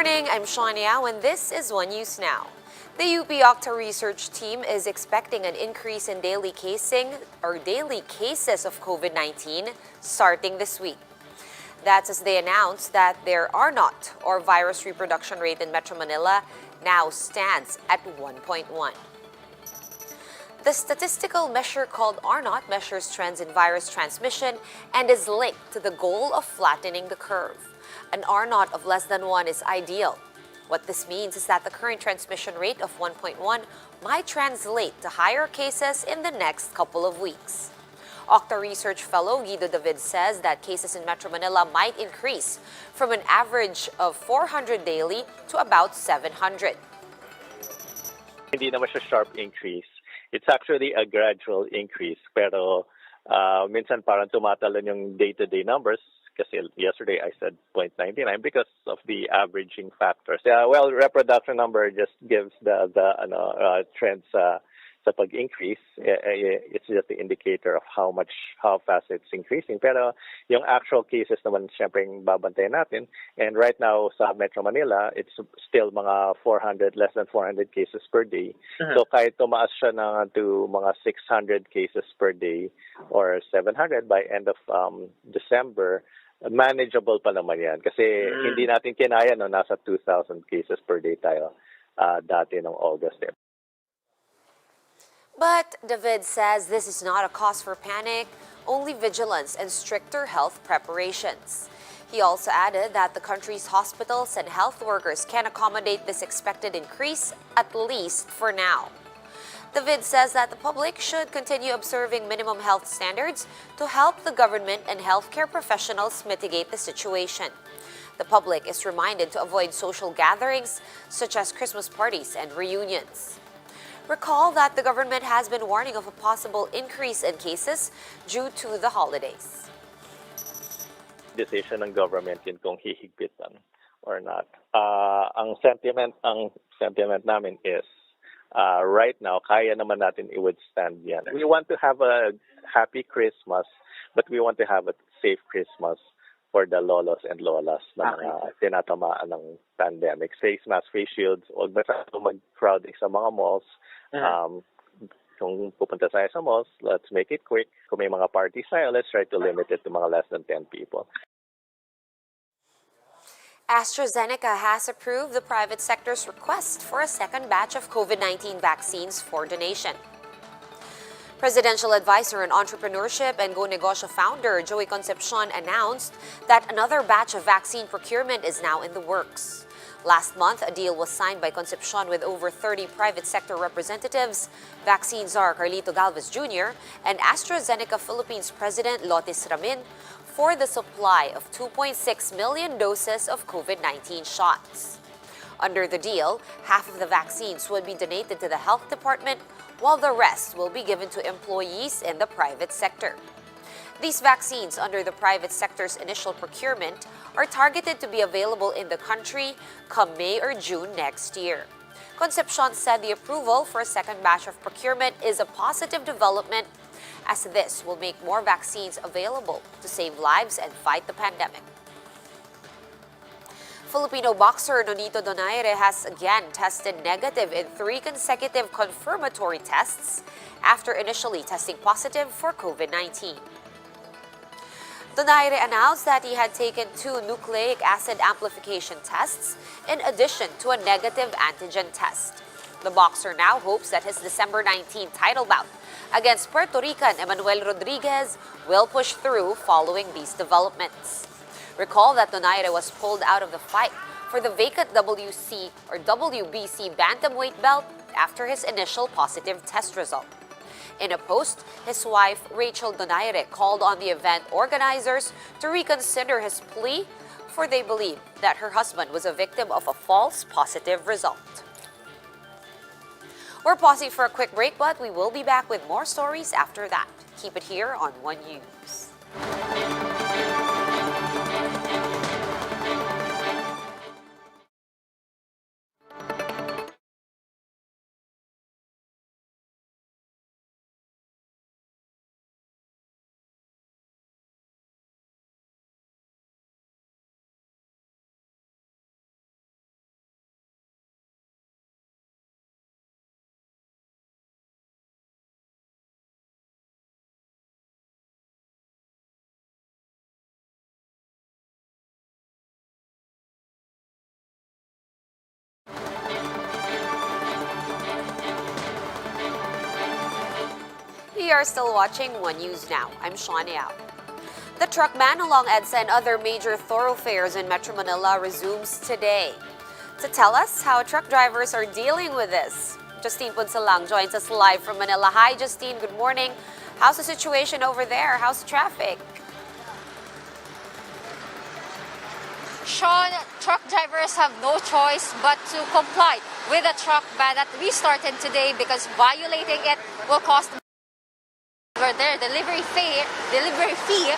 morning, I'm Chaye, and this is One News Now. The UP Octa Research Team is expecting an increase in daily cases of COVID-19 starting this week. That's as they announced that their R-naught, or virus reproduction rate in Metro Manila, now stands at 1.1. The statistical measure called R-naught measures trends in virus transmission and is linked to the goal of flattening the curve. An R-naught of less than 1 is ideal. What this means is that the current transmission rate of 1.1 might translate to higher cases in the next couple of weeks. Octa Research Fellow Guido David says that cases in Metro Manila might increase from an average of 400 daily to about 700. Hindi naman siya sharp increase. It's actually a gradual increase. Pero minsan parang tumatalon yung day-to-day numbers. Kasi yesterday I said 0.99 because of the averaging factors. Well, reproduction number just gives the trends sa pag-increase. It's just the indicator of how fast it's increasing. Pero yung actual cases naman syempre babantayan natin. And right now sa Metro Manila, it's still mga less than 400 cases per day. So kahit tumaas siya to mga 600 cases per day or 700 by end of December, manageable pa naman yan. Kasi hindi natin kinaya nasa 2,000 cases per day tayo dati ng August. But David says this is not a cause for panic, only vigilance and stricter health preparations. He also added that the country's hospitals and health workers can accommodate this expected increase, at least for now. David says that the public should continue observing minimum health standards to help the government and healthcare professionals mitigate the situation. The public is reminded to avoid social gatherings such as Christmas parties and reunions. Recall that the government has been warning of a possible increase in cases due to the holidays. Decision ng government yun kung hihigpitan or not. Ang sentiment namin is right now, kaya naman natin i-withstand yan. We want to have a happy Christmas, but we want to have a safe Christmas for the lolos and lolas na mga tinatamaan ng pandemic. Face mask, face shields, huwag masyado mag-crowding sa mga malls. Kung pupunta tayo sa malls, let's make it quick. Kung may mga parties tayo, let's try to limit it to mga less than 10 people. AstraZeneca has approved the private sector's request for a second batch of COVID-19 vaccines for donation. Presidential Advisor on Entrepreneurship and Go Negosyo founder Joey Concepcion announced that another batch of vaccine procurement is now in the works. Last month, a deal was signed by Concepcion with over 30 private sector representatives, vaccine czar Carlito Galvez Jr., and AstraZeneca Philippines President Lotis Ramin for the supply of 2.6 million doses of COVID-19 shots. Under the deal, half of the vaccines would be donated to the health department, while the rest will be given to employees in the private sector. These vaccines under the private sector's initial procurement are targeted to be available in the country come May or June next year. Concepcion said the approval for a second batch of procurement is a positive development, as this will make more vaccines available to save lives and fight the pandemic. Filipino boxer Nonito Donaire has again tested negative in 3 consecutive confirmatory tests after initially testing positive for COVID-19. Donaire announced that he had taken 2 nucleic acid amplification tests in addition to a negative antigen test. The boxer now hopes that his December 19 title bout against Puerto Rican Emmanuel Rodriguez will push through following these developments. Recall that Donaire was pulled out of the fight for the vacant WBC bantamweight belt after his initial positive test result. In a post, his wife, Rachel Donaire, called on the event organizers to reconsider his plea, for they believe that her husband was a victim of a false positive result. We're pausing for a quick break, but we will be back with more stories after that. Keep it here on One News. you are still watching One News Now. I'm Chaye. The truck ban along EDSA and other major thoroughfares in Metro Manila resumes today. To tell us how truck drivers are dealing with this, Justine Punsalang joins us live from Manila. Hi, Justine. Good morning. How's the situation over there? How's the traffic? Sean, truck drivers have no choice but to comply with the truck ban that restarted today because violating it will cost their delivery fee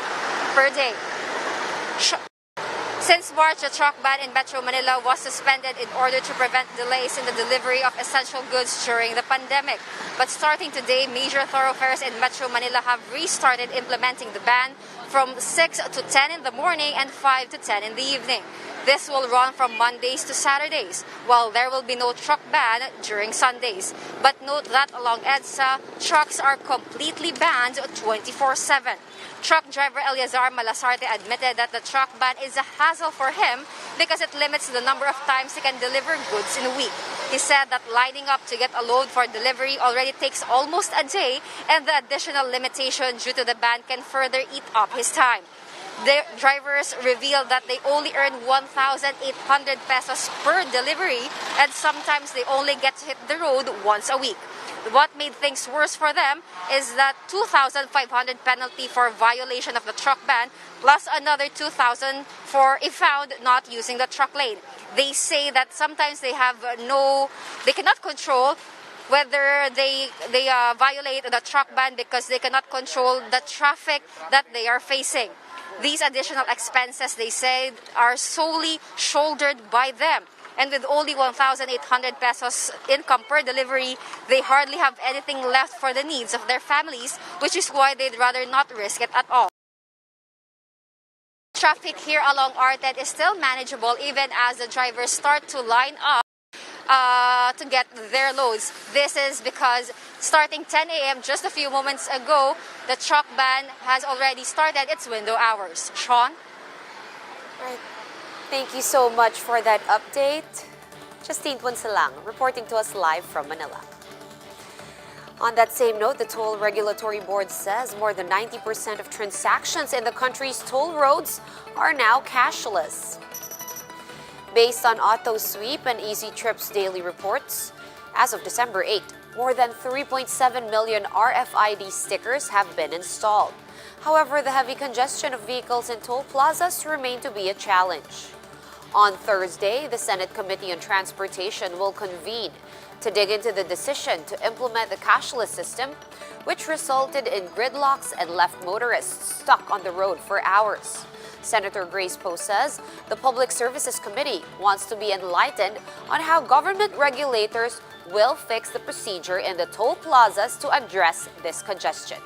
per day. Since March, the truck ban in Metro Manila was suspended in order to prevent delays in the delivery of essential goods during the pandemic. But starting today, major thoroughfares in Metro Manila have restarted implementing the ban from 6 to 10 in the morning and 5 to 10 in the evening. This will run from Mondays to Saturdays, while there will be no truck ban during Sundays. But note that along EDSA, trucks are completely banned 24/7. Truck driver Eliazar Malasarte admitted that the truck ban is a hassle for him because it limits the number of times he can deliver goods in a week. He said that lining up to get a load for delivery already takes almost a day, and the additional limitation due to the ban can further eat up his time. The drivers revealed that they only earn 1,800 pesos per delivery, and sometimes they only get to hit the road once a week. What made things worse for them is that 2,500 penalty for violation of the truck ban, plus another 2,000 for if found not using the truck lane. They say that sometimes they cannot control whether they violate the truck ban because they cannot control the traffic that they are facing. These additional expenses, they say, are solely shouldered by them. And with only 1,800 pesos income per delivery, they hardly have anything left for the needs of their families, which is why they'd rather not risk it at all. Traffic here along R-naught is still manageable even as the drivers start to line up to get their loads. This is because starting 10 a.m. just a few moments ago, the truck ban has already started its window hours. Sean? Right. Thank you so much for that update. Justine Punsalang reporting to us live from Manila. On that same note, the Toll Regulatory Board says more than 90% of transactions in the country's toll roads are now cashless. Based on Auto Sweep and Easy Trips daily reports, as of December 8, more than 3.7 million RFID stickers have been installed. However, the heavy congestion of vehicles in toll plazas remain to be a challenge. On Thursday, the Senate Committee on Transportation will convene to dig into the decision to implement the cashless system, which resulted in gridlocks and left motorists stuck on the road for hours. Senator Grace Poe says the Public Services Committee wants to be enlightened on how government regulators will fix the procedure in the toll plazas to address this congestion.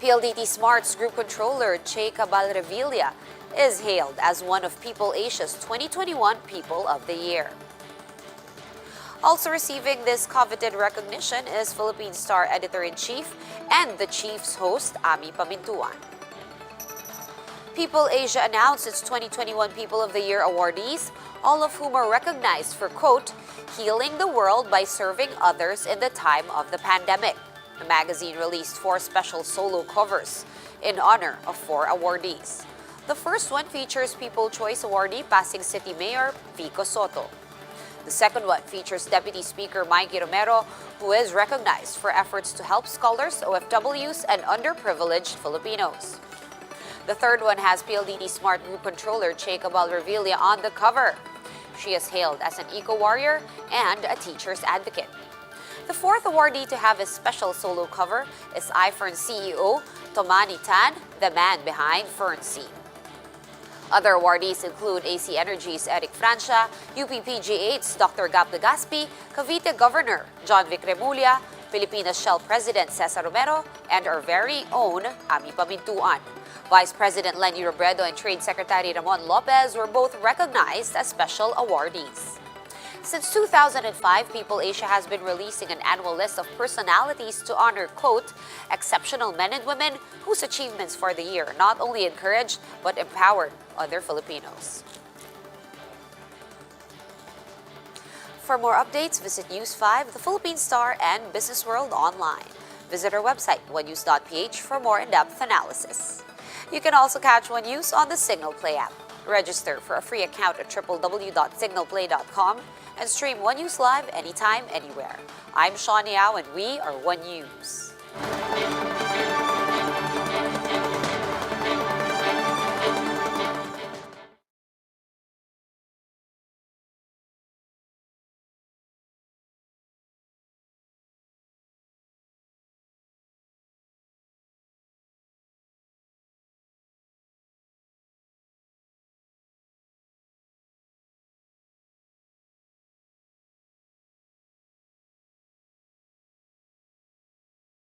PLDT-Smart's Group Controller Chaye Cabal-Revilla is hailed as one of PeopleAsia's 2021 People of the Year. Also receiving this coveted recognition is Philippine Star Editor-in-Chief and the Chief's host, Ami Pamintuan. PeopleAsia announced its 2021 People of the Year awardees, all of whom are recognized for, quote, healing the world by serving others in the time of the pandemic. The magazine released 4 special solo covers in honor of 4 awardees. The first one features People Choice Awardee Pasig City Mayor Vico Soto. The second one features Deputy Speaker Mikey Romero, who is recognized for efforts to help scholars, OFWs, and underprivileged Filipinos. The third one has PLDT-Smart Group Controller Chaye Cabal-Revilla on the cover. She is hailed as an eco-warrior and a teacher's advocate. The fourth awardee to have a special solo cover is iFern CEO Tomani Tan, the man behind Fernseed. Other awardees include AC Energy's Eric Francia, UPPGH's Dr. Gap Legaspi, Cavite Governor John Vic Remulla, Pilipinas Shell President Cesar Romero, and our very own Ami Pamintuan. Vice President Lenny Robredo and Trade Secretary Ramon Lopez were both recognized as special awardees. Since 2005, PeopleAsia has been releasing an annual list of personalities to honor, quote, exceptional men and women whose achievements for the year not only encouraged but empowered other Filipinos. For more updates, visit News 5, The Philippine Star, and Business World online. Visit our website, onenews.ph, for more in-depth analysis. You can also catch One News on the Signal Play app. Register for a free account at www.signalplay.com and stream One News live anytime, anywhere. I'm Shawn Yao and we are One News.